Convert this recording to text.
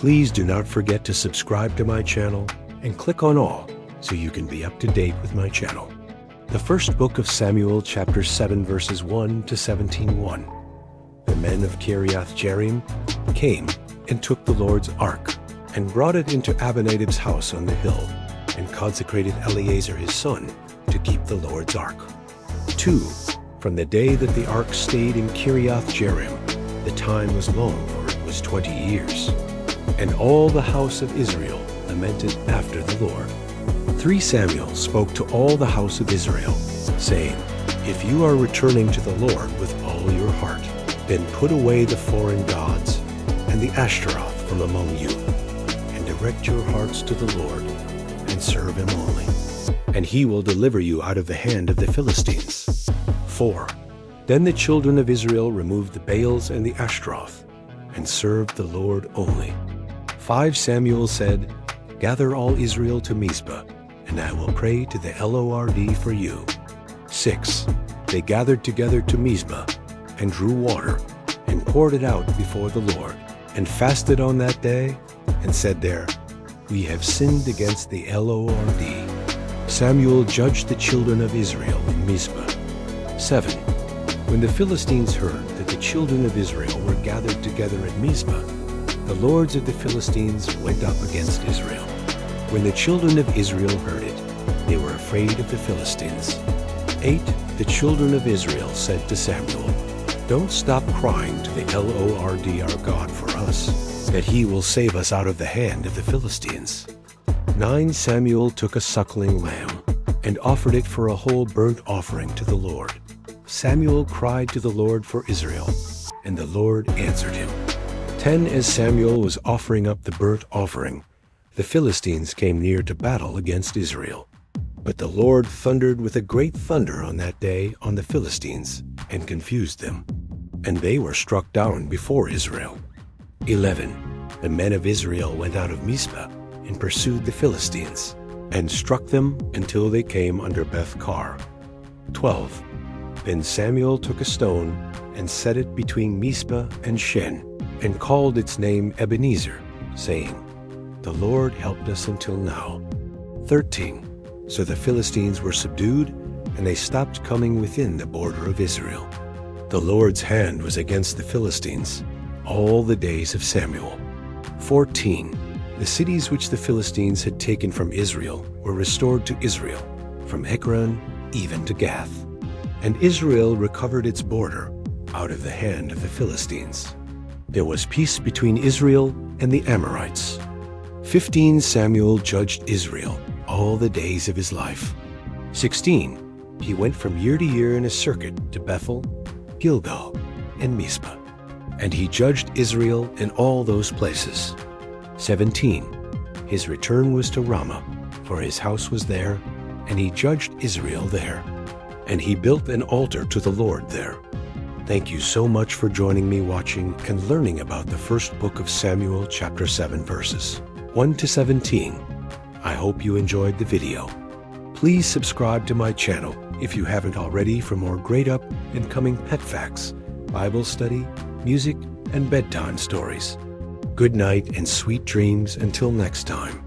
Please do not forget to subscribe to my channel and click on all so you can be up to date with my channel. The first book of Samuel, chapter 7, verses 1 to 17:1. The men of Kiriath-Jearim came and took the Lord's ark and brought it into Abinadab's house on the hill and consecrated Eleazar his son to keep the Lord's ark. 2. From the day that the ark stayed in Kiriath-Jearim, the time was long, for it was 20 years. And all the house of Israel lamented after the Lord. 3. Samuel spoke to all the house of Israel, saying, If you are returning to the Lord with all your heart, then put away the foreign gods and the Ashtaroth from among you, and direct your hearts to the Lord, and serve him only, and he will deliver you out of the hand of the Philistines. 4. Then the children of Israel removed the Baals and the Ashtaroth, and served the Lord only. 5. Samuel said, Gather all Israel to Mizpah, and I will pray to the Lord for you. 6. They gathered together to Mizpah, and drew water, and poured it out before the Lord, and fasted on that day, and said there, We have sinned against the Lord. Samuel judged the children of Israel in Mizpah. 7. When the Philistines heard that the children of Israel were gathered together at Mizpah, the lords of the Philistines went up against Israel. When the children of Israel heard it, they were afraid of the Philistines. 8. The children of Israel said to Samuel, Don't stop crying to the Lord our God for us, that he will save us out of the hand of the Philistines. 9. Samuel took a suckling lamb, and offered it for a whole burnt offering to the Lord. Samuel cried to the Lord for Israel, and the Lord answered him. 10. As Samuel was offering up the burnt offering, the Philistines came near to battle against Israel. But the Lord thundered with a great thunder on that day on the Philistines, and confused them, and they were struck down before Israel. 11. The men of Israel went out of Mizpah, and pursued the Philistines, and struck them until they came under Beth-kar. 12. Then Samuel took a stone, and set it between Mizpah and Shen, and called its name Ebenezer, saying, The Lord helped us until now. 13. So the Philistines were subdued, and they stopped coming within the border of Israel. The Lord's hand was against the Philistines all the days of Samuel. 14. The cities which the Philistines had taken from Israel were restored to Israel, from Ekron even to Gath. And Israel recovered its border out of the hand of the Philistines. There was peace between Israel and the Amorites. 15. Samuel judged Israel all the days of his life. 16. He went from year to year in a circuit to Bethel, Gilgal, and Mizpah, and he judged Israel in all those places. 17. His return was to Ramah, for his house was there, and he judged Israel there, and he built an altar to the Lord there. Thank you so much for joining me watching and learning about the first book of Samuel, chapter 7, verses 1 to 17. I hope you enjoyed the video. Please subscribe to my channel if you haven't already for more great up and coming pet facts, Bible study, music, and bedtime stories. Good night and sweet dreams until next time.